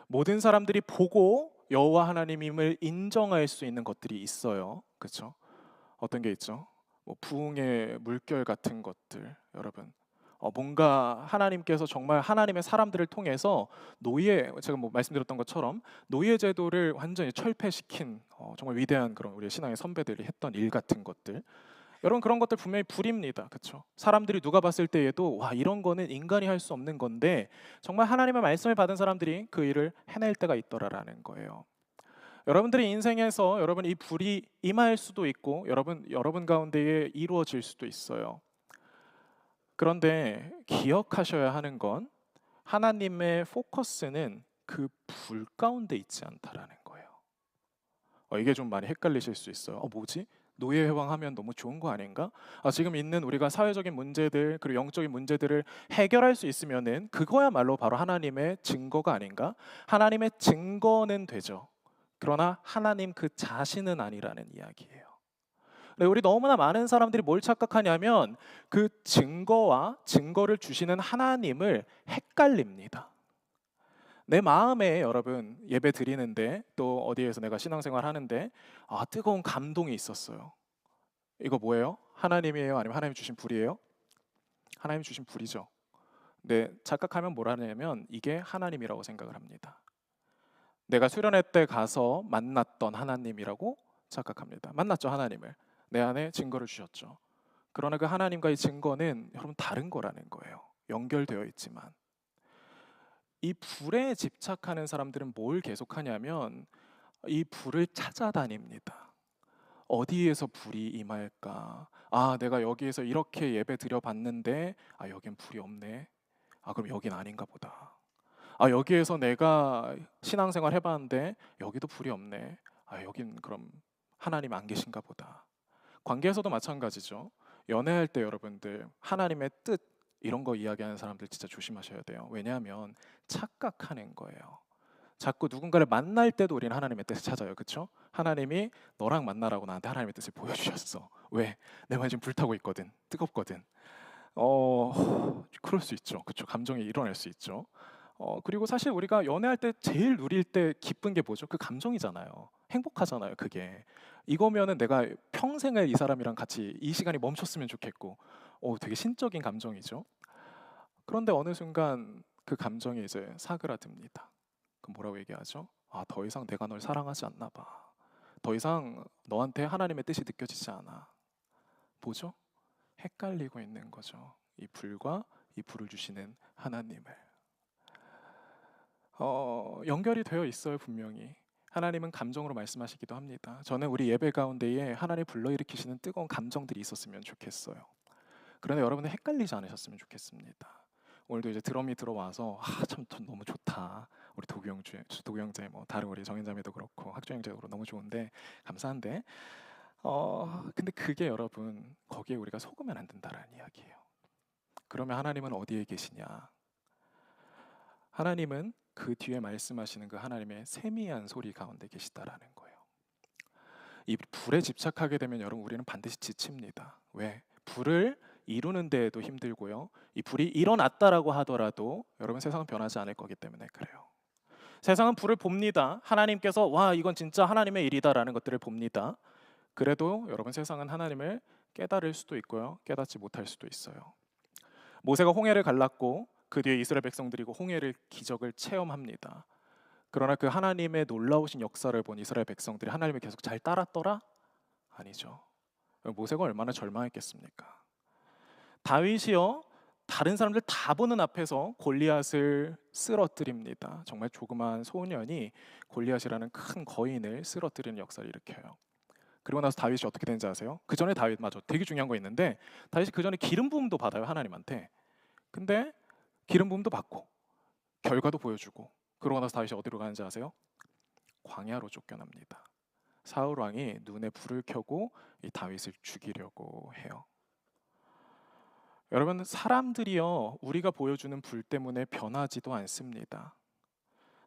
모든 사람들이 보고 여호와 하나님임을 인정할 수 있는 것들이 있어요. 그렇죠? 어떤 게 있죠? 뭐 부흥의 물결 같은 것들, 여러분. 뭔가 하나님께서 정말 하나님의 사람들을 통해서 제가 뭐 말씀드렸던 것처럼 노예 제도를 완전히 철폐시킨 정말 위대한 그런 우리 신앙의 선배들이 했던 일 같은 것들, 여러분 그런 것들 분명히 불입니다. 그렇죠? 사람들이 누가 봤을 때에도 와, 이런 거는 인간이 할 수 없는 건데 정말 하나님의 말씀을 받은 사람들이 그 일을 해낼 때가 있더라라는 거예요. 여러분들의 인생에서 여러분 이 불이 임할 수도 있고 여러분 가운데에 이루어질 수도 있어요. 그런데 기억하셔야 하는 건 하나님의 포커스는 그 불 가운데 있지 않다라는 거예요. 이게 좀 많이 헷갈리실 수 있어요. 뭐지? 노예 해방하면 너무 좋은 거 아닌가? 지금 있는 우리가 사회적인 문제들 그리고 영적인 문제들을 해결할 수 있으면은 그거야말로 바로 하나님의 증거가 아닌가? 하나님의 증거는 되죠. 그러나 하나님 그 자신은 아니라는 이야기예요. 네, 우리 너무나 많은 사람들이 뭘 착각하냐면 그 증거와 증거를 주시는 하나님을 헷갈립니다. 내 마음에 여러분 예배 드리는데 또 어디에서 내가 신앙생활 하는데 뜨거운 감동이 있었어요. 이거 뭐예요? 하나님이에요? 아니면 하나님 주신 불이에요? 하나님 주신 불이죠. 근데 착각하면 뭐라냐면 이게 하나님이라고 생각을 합니다. 내가 수련회 때 가서 만났던 하나님이라고 착각합니다. 만났죠, 하나님을. 내 안에 증거를 주셨죠. 그러나 그 하나님과의 증거는 여러분 다른 거라는 거예요. 연결되어 있지만 이 불에 집착하는 사람들은 뭘 계속하냐면 이 불을 찾아다닙니다. 어디에서 불이 임할까? 내가 여기에서 이렇게 예배 드려봤는데 여긴 불이 없네. 그럼 여긴 아닌가 보다. 여기에서 내가 신앙생활 해봤는데 여기도 불이 없네. 여긴 그럼 하나님 안 계신가 보다. 관계에서도 마찬가지죠. 연애할 때 여러분들 하나님의 뜻 이런 거 이야기하는 사람들 진짜 조심하셔야 돼요. 왜냐하면 착각하는 거예요. 자꾸 누군가를 만날 때도 우리는 하나님의 뜻을 찾아요. 그렇죠? 하나님이 너랑 만나라고 나한테 하나님의 뜻을 보여주셨어. 왜? 내 마음이 지금 불타고 있거든. 뜨겁거든. 그럴 수 있죠. 그렇죠? 감정이 일어날 수 있죠. 그리고 사실 우리가 연애할 때 제일 누릴 때 기쁜 게 뭐죠? 그 감정이잖아요. 행복하잖아요, 그게. 이거면은 내가 평생을 이 사람이랑 같이 이 시간이 멈췄으면 좋겠고, 되게 신적인 감정이죠. 그런데 어느 순간 그 감정이 이제 사그라듭니다. 그럼 뭐라고 얘기하죠? 더 이상 내가 널 사랑하지 않나 봐. 더 이상 너한테 하나님의 뜻이 느껴지지 않아. 뭐죠? 헷갈리고 있는 거죠. 이 불과 이 불을 주시는 하나님을. 연결이 되어 있어요, 분명히. 하나님은 감정으로 말씀하시기도 합니다. 저는 우리 예배 가운데에 하나님 불러일으키시는 뜨거운 감정들이 있었으면 좋겠어요. 그런데 여러분은 헷갈리지 않으셨으면 좋겠습니다. 오늘도 이제 드럼이 들어와서 참 너무 좋다. 우리 도규형제 뭐 다른 우리 정인자매도 그렇고 학주형제도 그렇고 너무 좋은데 감사한데 근데 그게 여러분 거기에 우리가 속으면 안 된다라는 이야기예요. 그러면 하나님은 어디에 계시냐? 하나님은 그 뒤에 말씀하시는 그 하나님의 세미한 소리 가운데 계시다라는 거예요. 이 불에 집착하게 되면 여러분 우리는 반드시 지칩니다. 왜? 불을 이루는 데에도 힘들고요. 이 불이 일어났다라고 하더라도 여러분 세상은 변하지 않을 거기 때문에 그래요. 세상은 불을 봅니다. 하나님께서 와 이건 진짜 하나님의 일이다라는 것들을 봅니다. 그래도 여러분 세상은 하나님을 깨달을 수도 있고요. 깨닫지 못할 수도 있어요. 모세가 홍해를 갈랐고 그 뒤에 이스라엘 백성들이 그 홍해를 기적을 체험합니다. 그러나 그 하나님의 놀라우신 역사를 본 이스라엘 백성들이 하나님을 계속 잘 따랐더라? 아니죠. 모세가 얼마나 절망했겠습니까? 다윗이요 다른 사람들 다 보는 앞에서 골리앗을 쓰러뜨립니다. 정말 조그만 소년이 골리앗이라는 큰 거인을 쓰러뜨리는 역사를 일으켜요. 그리고 나서 다윗이 어떻게 되는지 아세요? 그 전에 다윗 맞아, 되게 중요한 거 있는데 다윗이 그 전에 기름 부음도 받아요, 하나님한테. 근데 기름 부음도 받고 결과도 보여주고, 그러고 나서 다윗이 어디로 가는지 아세요? 광야로 쫓겨납니다. 사울 왕이 눈에 불을 켜고 이 다윗을 죽이려고 해요. 여러분, 사람들이요, 우리가 보여주는 불 때문에 변하지도 않습니다.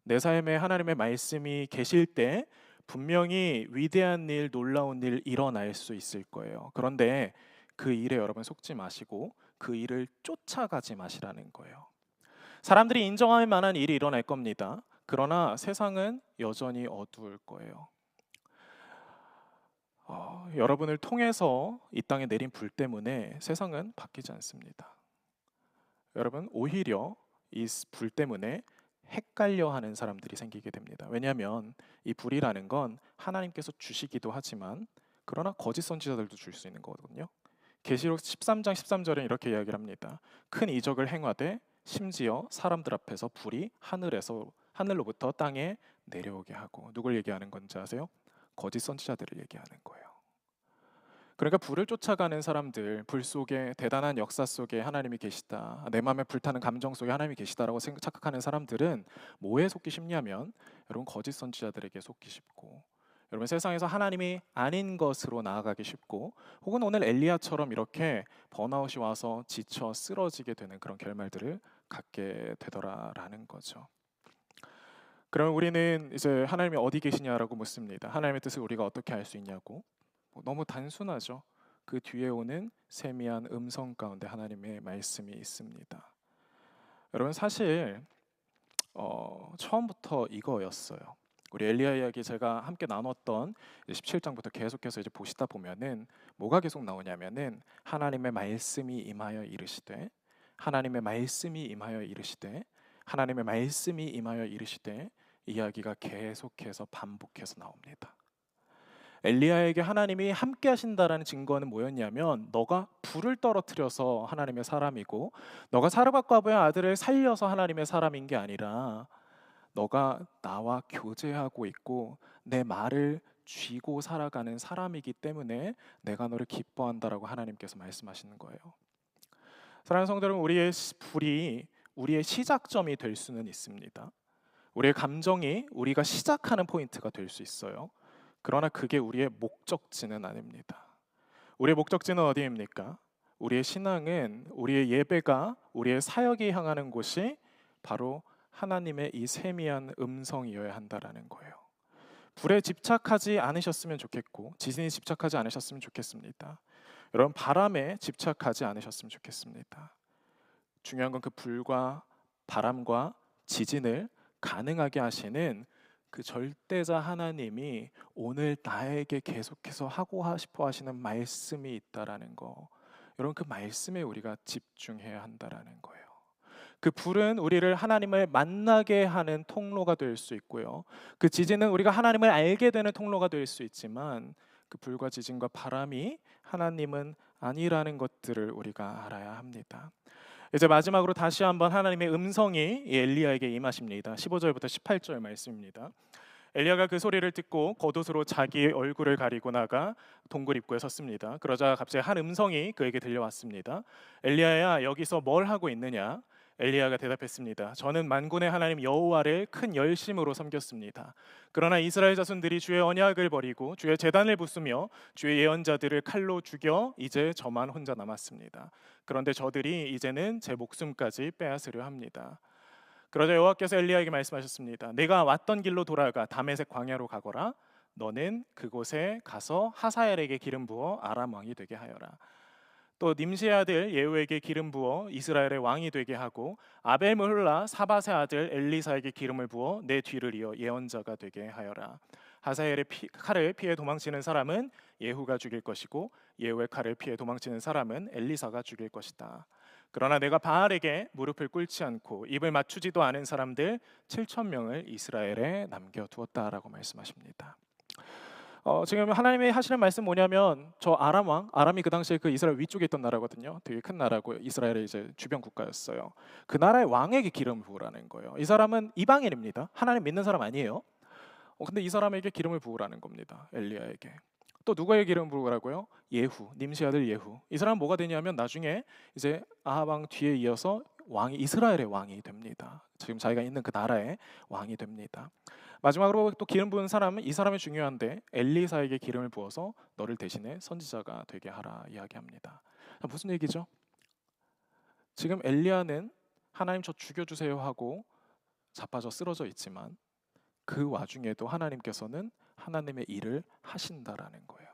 내 삶에 하나님의 말씀이 계실 때 분명히 위대한 일, 놀라운 일 일어날 수 있을 거예요. 그런데 그 일에 여러분 속지 마시고 그 일을 쫓아가지 마시라는 거예요. 사람들이 인정할 만한 일이 일어날 겁니다. 그러나 세상은 여전히 어두울 거예요. 여러분을 통해서 이 땅에 내린 불 때문에 세상은 바뀌지 않습니다. 여러분, 오히려 이 불 때문에 헷갈려하는 사람들이 생기게 됩니다. 왜냐하면 이 불이라는 건 하나님께서 주시기도 하지만 그러나 거짓 선지자들도 줄 수 있는 거거든요. 계시록 13장 13절에 이렇게 이야기를 합니다. 큰 이적을 행하되 심지어 사람들 앞에서 불이 하늘로부터 땅에 내려오게 하고, 누굴 얘기하는 건지 아세요? 거짓 선지자들을 얘기하는 거예요. 그러니까 불을 쫓아가는 사람들, 불 속에, 대단한 역사 속에 하나님이 계시다, 내 마음에 불타는 감정 속에 하나님이 계시다라고 착각하는 사람들은 뭐에 속기 쉽냐면 여러분, 거짓 선지자들에게 속기 쉽고, 여러분 세상에서 하나님이 아닌 것으로 나아가기 쉽고, 혹은 오늘 엘리야처럼 이렇게 번아웃이 와서 지쳐 쓰러지게 되는 그런 결말들을 갖게 되더라라는 거죠. 그러면 우리는 이제 하나님이 어디 계시냐라고 묻습니다. 하나님의 뜻을 우리가 어떻게 알 수 있냐고. 너무 단순하죠. 그 뒤에 오는 세미한 음성 가운데 하나님의 말씀이 있습니다. 여러분, 사실 처음부터 이거였어요. 우리 엘리야 이야기 제가 함께 나눴던 17장부터 계속해서 이제 보시다 보면은 뭐가 계속 나오냐면은 하나님의 말씀이 임하여 이르시되, 하나님의 말씀이 임하여 이르시되, 하나님의 말씀이 임하여 이르시되, 이야기가 계속해서 반복해서 나옵니다. 엘리야에게 하나님이 함께 하신다라는 증거는 뭐였냐면, 너가 불을 떨어뜨려서 하나님의 사람이고, 너가 사르밧과부의 아들을 살려서 하나님의 사람인 게 아니라 너가 나와 교제하고 있고 내 말을 쥐고 살아가는 사람이기 때문에 내가 너를 기뻐한다라고 하나님께서 말씀하시는 거예요. 사랑하는 성도 여러분, 우리의 불이 우리의 시작점이 될 수는 있습니다. 우리의 감정이 우리가 시작하는 포인트가 될 수 있어요. 그러나 그게 우리의 목적지는 아닙니다. 우리의 목적지는 어디입니까? 우리의 신앙은, 우리의 예배가, 우리의 사역이 향하는 곳이 바로 하나님의 이 세미한 음성이어야 한다라는 거예요. 불에 집착하지 않으셨으면 좋겠고, 지진이 집착하지 않으셨으면 좋겠습니다. 여러분, 바람에 집착하지 않으셨으면 좋겠습니다. 중요한 건 그 불과 바람과 지진을 가능하게 하시는 그 절대자 하나님이 오늘 나에게 계속해서 하고 싶어 하시는 말씀이 있다라는 거, 여러분, 그 말씀에 우리가 집중해야 한다라는 거예요. 그 불은 우리를 하나님을 만나게 하는 통로가 될 수 있고요, 그 지진은 우리가 하나님을 알게 되는 통로가 될 수 있지만 그 불과 지진과 바람이 하나님은 아니라는 것들을 우리가 알아야 합니다. 이제 마지막으로 다시 한번 하나님의 음성이 엘리야에게 임하십니다. 15절부터 18절 말씀입니다. 엘리야가 그 소리를 듣고 겉옷으로 자기 얼굴을 가리고 나가 동굴 입구에 섰습니다. 그러자 갑자기 한 음성이 그에게 들려왔습니다. 엘리야야, 여기서 뭘 하고 있느냐? 엘리야가 대답했습니다. 저는 만군의 하나님 여호와를 큰 열심으로 섬겼습니다. 그러나 이스라엘 자손들이 주의 언약을 버리고 주의 제단을 부수며 주의 예언자들을 칼로 죽여 이제 저만 혼자 남았습니다. 그런데 저들이 이제는 제 목숨까지 빼앗으려 합니다. 그러자 여호와께서 엘리야에게 말씀하셨습니다. 내가 왔던 길로 돌아가 다메섹 광야로 가거라. 너는 그곳에 가서 하사엘에게 기름 부어 아람 왕이 되게 하여라. 또 님시의 아들 예후에게 기름 부어 이스라엘의 왕이 되게 하고 아벨므홀라 사밧의 아들 엘리사에게 기름을 부어 내 뒤를 이어 예언자가 되게 하여라. 하사엘의 칼을 피해 도망치는 사람은 예후가 죽일 것이고 예후의 칼을 피해 도망치는 사람은 엘리사가 죽일 것이다. 그러나 내가 바알에게 무릎을 꿇지 않고 입을 맞추지도 않은 사람들 7,000명을 이스라엘에 남겨두었다라고 말씀하십니다. 지금 하나님이 하시는 말씀 뭐냐면 저 아람 왕, 아람이 그 당시에 그 이스라엘 위쪽에 있던 나라거든요. 되게 큰 나라고 이스라엘의 이제 주변 국가였어요. 그 나라의 왕에게 기름을 부으라는 거예요. 이 사람은 이방인입니다. 하나님 믿는 사람 아니에요. 근데 이 사람에게 기름을 부으라는 겁니다. 엘리야에게. 또 누구에게 기름 부으라고요? 예후, nim시 아들 예후. 이 사람은 뭐가 되냐면 나중에 이제 아합 왕 뒤에 이어서 왕이 이스라엘의 왕이 됩니다. 지금 자기가 있는 그 나라의 왕이 됩니다. 마지막으로 또 기름 부은 사람은 이 사람이 중요한데 엘리사에게 기름을 부어서 너를 대신해 선지자가 되게 하라 이야기합니다. 무슨 얘기죠? 지금 엘리야는 하나님 저 죽여주세요 하고 자빠져 쓰러져 있지만 그 와중에도 하나님께서는 하나님의 일을 하신다라는 거예요.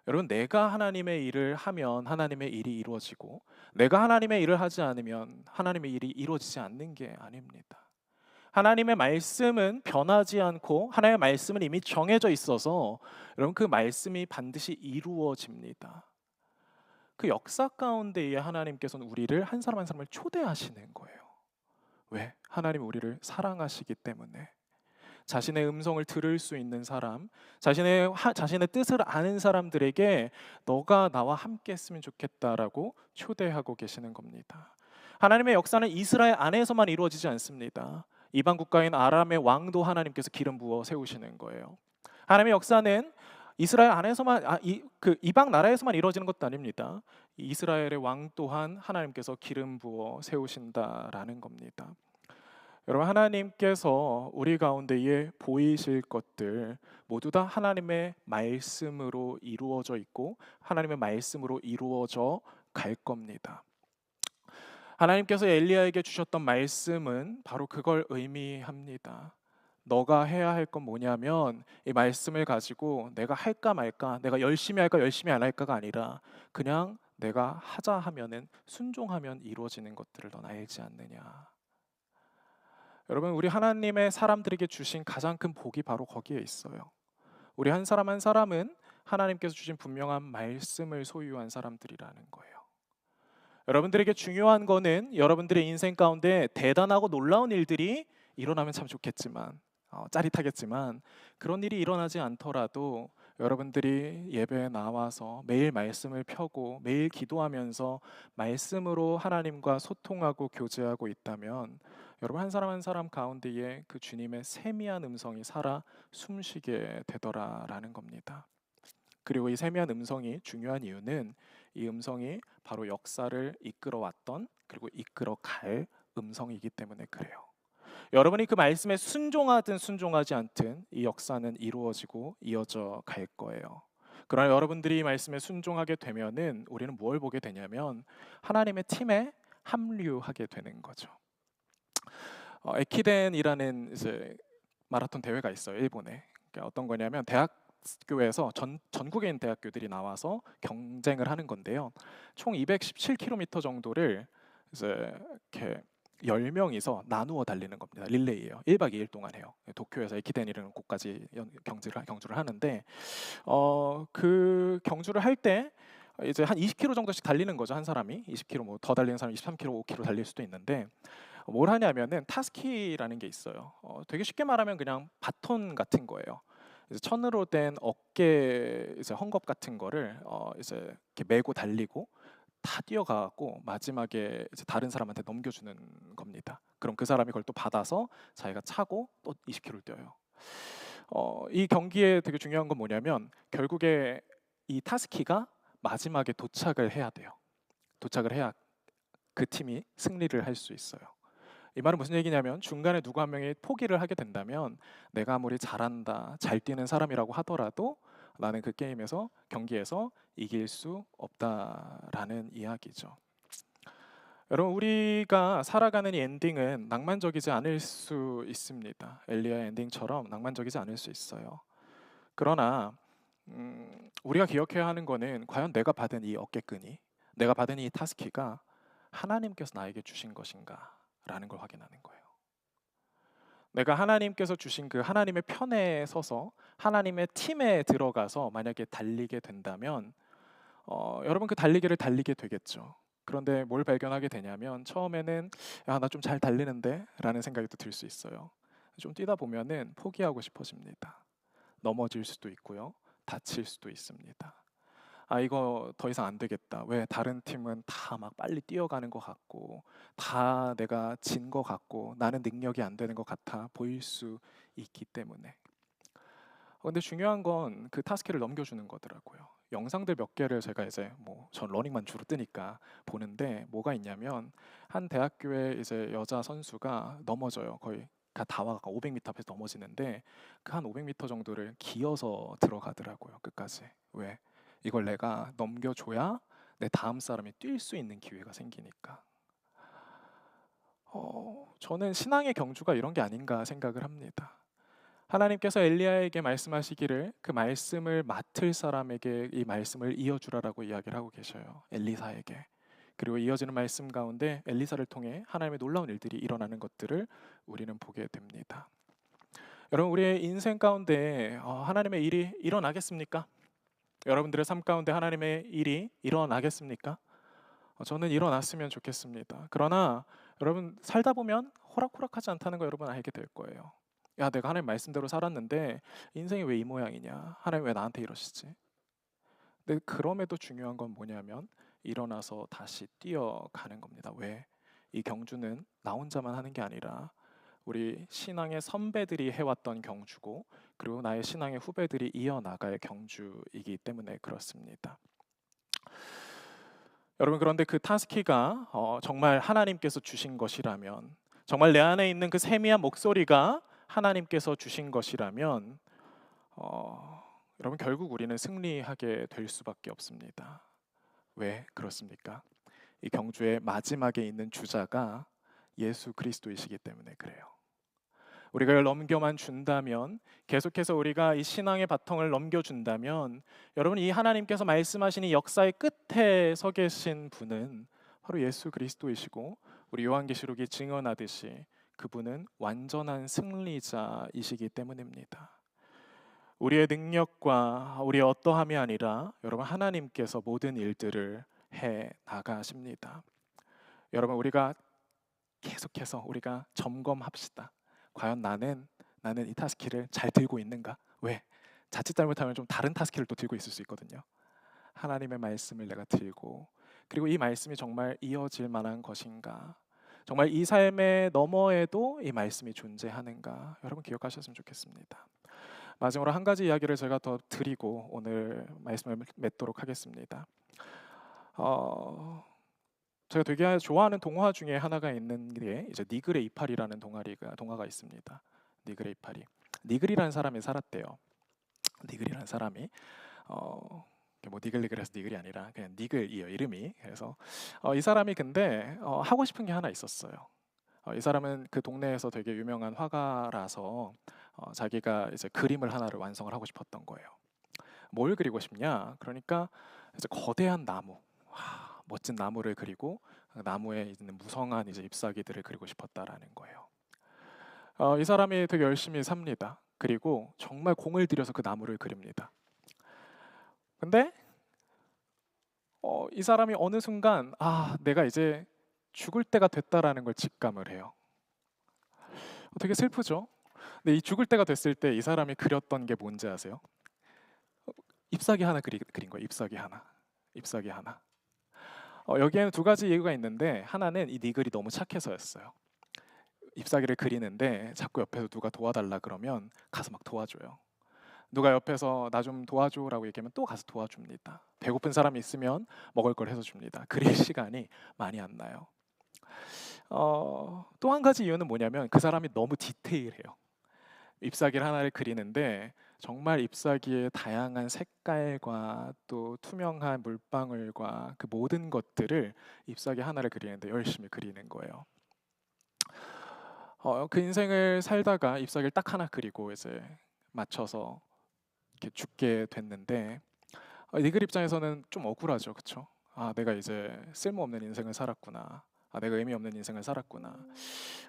여러분, 내가 하나님의 일을 하면 하나님의 일이 이루어지고 내가 하나님의 일을 하지 않으면 하나님의 일이 이루어지지 않는 게 아닙니다. 하나님의 말씀은 변하지 않고 하나님의 말씀은 이미 정해져 있어서 여러분 그 말씀이 반드시 이루어집니다. 그 역사 가운데에 하나님께서는 우리를 한 사람 한 사람을 초대하시는 거예요. 왜? 하나님 우리를 사랑하시기 때문에. 자신의 음성을 들을 수 있는 사람, 자신의 뜻을 아는 사람들에게 너가 나와 함께 했으면 좋겠다라고 초대하고 계시는 겁니다. 하나님의 역사는 이스라엘 안에서만 이루어지지 않습니다. 이방 국가인 아람의 왕도 하나님께서 기름 부어 세우시는 거예요. 하나님의 역사는 이스라엘 안에서만 이방 나라에서만 이루어지는 것도 아닙니다. 이스라엘의 왕 또한 하나님께서 기름 부어 세우신다라는 겁니다. 여러분, 하나님께서 우리 가운데에 보이실 것들 모두 다 하나님의 말씀으로 이루어져 있고 하나님의 말씀으로 이루어져 갈 겁니다. 하나님께서 엘리야에게 주셨던 말씀은 바로 그걸 의미합니다. 너가 해야 할 건 뭐냐면 이 말씀을 가지고 내가 할까 말까, 내가 열심히 할까 열심히 안 할까가 아니라 그냥 내가 하자 하면은 순종하면 이루어지는 것들을 넌 알지 않느냐. 여러분, 우리 하나님의 사람들에게 주신 가장 큰 복이 바로 거기에 있어요. 우리 한 사람 한 사람은 하나님께서 주신 분명한 말씀을 소유한 사람들이라는 거예요. 여러분들에게 중요한 거는 여러분들의 인생 가운데 대단하고 놀라운 일들이 일어나면 참 좋겠지만 짜릿하겠지만 그런 일이 일어나지 않더라도 여러분들이 예배에 나와서 매일 말씀을 펴고 매일 기도하면서 말씀으로 하나님과 소통하고 교제하고 있다면 여러분 한 사람 한 사람 가운데에 그 주님의 세미한 음성이 살아 숨쉬게 되더라라는 겁니다. 그리고 이 세미한 음성이 중요한 이유는 이 음성이 바로 역사를 이끌어왔던 그리고 이끌어갈 음성이기 때문에 그래요. 여러분이 그 말씀에 순종하든 순종하지 않든 이 역사는 이루어지고 이어져 갈 거예요. 그러나 여러분들이 이 말씀에 순종하게 되면은 우리는 뭘 보게 되냐면 하나님의 팀에 합류하게 되는 거죠. 에키덴이라는 이제 마라톤 대회가 있어요, 일본에. 그러니까 어떤 거냐면 대학교에서 전국에 있는 대학교들이 나와서 경쟁을 하는 건데요. 총 217km 정도를 이제 이렇게 10명이서 나누어 달리는 겁니다. 릴레이예요. 1박 2일 동안 해요. 도쿄에서 에키덴이라는 곳까지 경주를 하는데 그 경주를 할 때 이제 한 20km 정도씩 달리는 거죠. 한 사람이 20km 뭐 더 달리는 사람이 23km, 5km 달릴 수도 있는데 뭘 하냐면은 타스키라는 게 있어요. 되게 쉽게 말하면 그냥 바톤 같은 거예요. 이제 천으로 된 어깨 이제 헝겊 같은 거를 이제 이렇게 메고 달리고 다 뛰어가고 마지막에 이제 다른 사람한테 넘겨주는 겁니다. 그럼 그 사람이 그걸 또 받아서 자기가 차고 또 20km를 뛰어요. 이 경기에 되게 중요한 건 뭐냐면 결국에 이 타스키가 마지막에 도착을 해야 돼요. 도착을 해야 그 팀이 승리를 할 수 있어요. 이 말은 무슨 얘기냐면 중간에 누구 한 명이 포기를 하게 된다면 내가 아무리 잘한다, 잘 뛰는 사람이라고 하더라도 나는 그 게임에서 경기에서 이길 수 없다라는 이야기죠. 여러분, 우리가 살아가는 이 엔딩은 낭만적이지 않을 수 있습니다. 엘리야의 엔딩처럼 낭만적이지 않을 수 있어요. 그러나 우리가 기억해야 하는 거는 과연 내가 받은 이 어깨끈이, 내가 받은 이 타스키가 하나님께서 나에게 주신 것인가라는 걸 확인하는 거예요. 내가 하나님께서 주신 그 하나님의 편에 서서 하나님의 팀에 들어가서 만약에 달리게 된다면 여러분 그 달리기를 달리게 되겠죠. 그런데 뭘 발견하게 되냐면 처음에는 야, 나 좀 잘 달리는데 라는 생각이 또 들 수 있어요. 좀 뛰다 보면은 포기하고 싶어집니다. 넘어질 수도 있고요. 다칠 수도 있습니다. 아, 이거 더 이상 안 되겠다. 왜 다른 팀은 다 막 빨리 뛰어가는 것 같고, 다 내가 진 것 같고, 나는 능력이 안 되는 것 같아 보일 수 있기 때문에. 근데 중요한 건 그 타스키를 넘겨주는 거더라고요. 영상들 몇 개를 제가 이제 뭐 전 러닝만 주로 뜨니까 보는데 뭐가 있냐면 한 대학교의 이제 여자 선수가 넘어져요. 거의 다와가 500m 앞에서 넘어지는데 그 한 500m 정도를 기어서 들어가더라고요. 끝까지. 왜? 이걸 내가 넘겨줘야 내 다음 사람이 뛸 수 있는 기회가 생기니까. 저는 신앙의 경주가 이런 게 아닌가 생각을 합니다. 하나님께서 엘리야에게 말씀하시기를 그 말씀을 맡을 사람에게 이 말씀을 이어주라라고 이야기를 하고 계셔요. 엘리사에게. 그리고 이어지는 말씀 가운데 엘리사를 통해 하나님의 놀라운 일들이 일어나는 것들을 우리는 보게 됩니다. 여러분, 우리의 인생 가운데 하나님의 일이 일어나겠습니까? 여러분들의 삶 가운데 하나님의 일이 일어나겠습니까? 저는 일어났으면 좋겠습니다. 그러나 여러분, 살다 보면 호락호락하지 않다는 거 여러분 알게 될 거예요. 야, 내가 하나님 말씀대로 살았는데 인생이 왜 이 모양이냐? 하나님 왜 나한테 이러시지? 근데 그럼에도 중요한 건 뭐냐면 일어나서 다시 뛰어가는 겁니다. 왜? 이 경주는 나 혼자만 하는 게 아니라 우리 신앙의 선배들이 해왔던 경주고, 그리고 나의 신앙의 후배들이 이어나갈 경주이기 때문에 그렇습니다. 여러분, 그런데 그 타스키가 정말 하나님께서 주신 것이라면, 정말 내 안에 있는 그 세미한 목소리가 하나님께서 주신 것이라면 여러분, 결국 우리는 승리하게 될 수밖에 없습니다. 왜 그렇습니까? 이 경주의 마지막에 있는 주자가 예수 그리스도이시기 때문에 그래요. 우리가 이걸 넘겨만 준다면, 계속해서 우리가 이 신앙의 바통을 넘겨준다면, 여러분, 이 하나님께서 말씀하신 이 역사의 끝에 서 계신 분은 바로 예수 그리스도이시고, 우리 요한계시록이 증언하듯이 그분은 완전한 승리자이시기 때문입니다. 우리의 능력과 우리의 어떠함이 아니라 여러분, 하나님께서 모든 일들을 해 나가십니다. 여러분, 우리가 계속해서 우리가 점검합시다. 과연 나는 이 타스키를 잘 들고 있는가? 왜? 자칫 잘못하면 좀 다른 타스키를 또 들고 있을 수 있거든요. 하나님의 말씀을 내가 들고, 그리고 이 말씀이 정말 이어질 만한 것인가? 정말 이 삶의 너머에도 이 말씀이 존재하는가? 여러분, 기억하셨으면 좋겠습니다. 마지막으로 한 가지 이야기를 제가 더 드리고 오늘 말씀을 맺도록 하겠습니다. 제가 되게 좋아하는 동화 중에 하나가 있는 게 이제 니글의 이파리라는 동화가 있습니다. 니글의 이파리. 니글이라는 사람이 살았대요. 니글이라는 사람이 뭐 니글니글해서 니글이 아니라 그냥 니글이에요, 이름이. 그래서 이 사람이 근데 하고 싶은 게 하나 있었어요. 이 사람은 그 동네에서 되게 유명한 화가라서 자기가 이제 그림을 하나를 완성을 하고 싶었던 거예요. 뭘 그리고 싶냐? 그러니까 이제 거대한 나무, 멋진 나무를 그리고 나무에 있는 무성한 이제 잎사귀들을 그리고 싶었다라는 거예요. 이 사람이 되게 열심히 삽니다. 그리고 정말 공을 들여서 그 나무를 그립니다. 근데 이 사람이 어느 순간 내가 이제 죽을 때가 됐다라는 걸 직감을 해요. 되게 슬프죠? 근데 이 죽을 때가 됐을 때 이 사람이 그렸던 게 뭔지 아세요? 잎사귀 하나 그린 거예요. 잎사귀 하나. 여기에는 두 가지 이유가 있는데, 하나는 이 니글이 너무 착해서였어요. 잎사귀를 그리는데 자꾸 옆에서 누가 도와달라 그러면 가서 막 도와줘요. 누가 옆에서 나 좀 도와줘라고 얘기하면 또 가서 도와줍니다. 배고픈 사람이 있으면 먹을 걸 해서 줍니다. 그릴 시간이 많이 안 나요. 또 한 가지 이유는 뭐냐면 그 사람이 너무 디테일해요. 잎사귀를 하나를 그리는데 정말 잎사귀의 다양한 색깔과 또 투명한 물방울과 그 모든 것들을 잎사귀 하나를 그리는데 열심히 그리는 거예요. 그 인생을 살다가 잎사귀를 딱 하나 그리고 이제 맞춰서 이렇게 죽게 됐는데, 니글 입장에서는 좀 억울하죠, 그렇죠? 내가 이제 쓸모없는 인생을 살았구나. 내가 의미 없는 인생을 살았구나.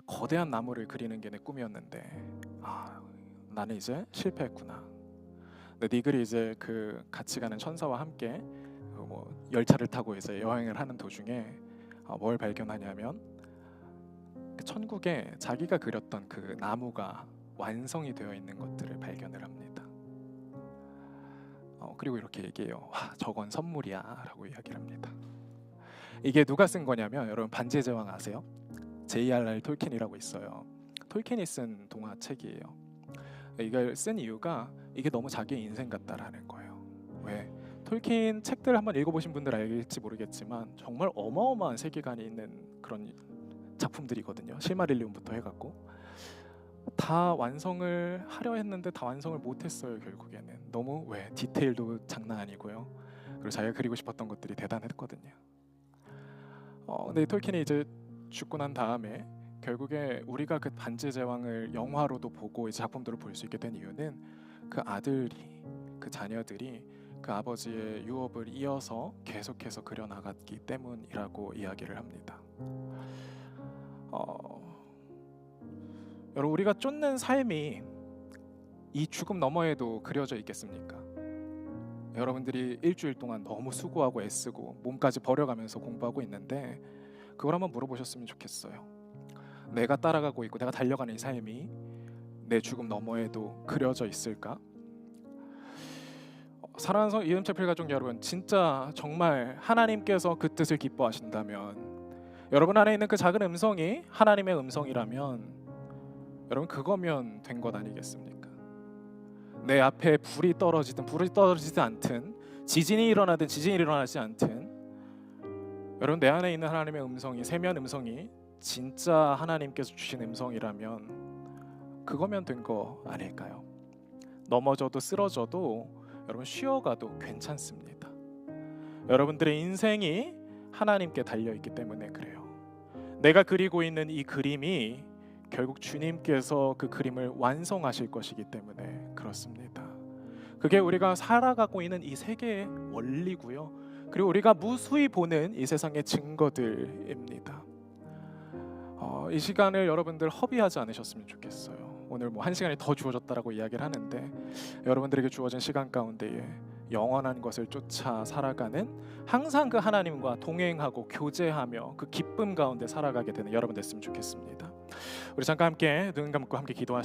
거대한 나무를 그리는 게 내 꿈이었는데, 나는 이제 실패했구나. 근데 니글이 이제 그 같이 가는 천사와 함께 뭐 열차를 타고 이제 여행을 하는 도중에 뭘 발견하냐면 그 천국에 자기가 그렸던 그 나무가 완성이 되어 있는 것들을 발견을 합니다. 그리고 이렇게 얘기해요. 와, 저건 선물이야라고 이야기를 합니다. 이게 누가 쓴 거냐면 여러분 반지의 제왕 아세요? J.R.R. 톨킨이라고 있어요. 톨킨이 쓴 동화책이에요. 이걸 쓴 이유가 이게 너무 자기 인생 같다라는 거예요. 왜? 톨킨 책들 한번 읽어보신 분들 알겠지 모르겠지만 정말 어마어마한 세계관이 있는 그런 작품들이거든요. 실마릴리온부터 해갖고 다 완성을 하려 했는데 다 완성을 못했어요. 결국에는 너무 왜 디테일도 장난 아니고요. 그리고 자기가 그리고 싶었던 것들이 대단했거든요. 근데 톨킨이 이제 죽고 난 다음에 결국에 우리가 그 반지의 제왕을 영화로도 보고 이제 작품들을 볼 수 있게 된 이유는 그 아들이 그 자녀들이 그 아버지의 유업을 이어서 계속해서 그려나갔기 때문이라고 이야기를 합니다. 여러분 우리가 쫓는 삶이 이 죽음 너머에도 그려져 있겠습니까? 여러분들이 일주일 동안 너무 수고하고 애쓰고 몸까지 버려가면서 공부하고 있는데 그걸 한번 물어보셨으면 좋겠어요. 내가 따라가고 있고 내가 달려가는 이 삶이 내 죽음 너머에도 그려져 있을까? 사랑하는 이음채필 가족 여러분, 진짜 정말 하나님께서 그 뜻을 기뻐하신다면, 여러분 안에 있는 그 작은 음성이 하나님의 음성이라면 여러분 그거면 된 것 아니겠습니까? 내 앞에 불이 떨어지든 않든, 지진이 일어나든 지진이 일어나지 않든, 여러분 내 안에 있는 하나님의 음성이, 세미한 음성이 진짜 하나님께서 주신 음성이라면 그거면 된 거 아닐까요? 넘어져도 쓰러져도 여러분 쉬어가도 괜찮습니다. 여러분들의 인생이 하나님께 달려있기 때문에 그래요. 내가 그리고 있는 이 그림이 결국 주님께서 그 그림을 완성하실 것이기 때문에 그렇습니다. 그게 우리가 살아가고 있는 이 세계의 원리고요. 그리고 우리가 무수히 보는 이 세상의 증거들입니다. 이 시간을 여러분들 허비하지 않으셨으면 좋겠어요. 오늘 뭐 1시간이 더 주어졌다라고 이야기를 하는데 여러분들에게 주어진 시간 가운데에 영원한 것을 쫓아 살아가는, 항상 그 하나님과 동행하고 교제하며 그 기쁨 가운데 살아가게 되는 여러분 됐으면 좋겠습니다. 우리 잠깐 함께 눈 감고 함께 기도하시겠습니다.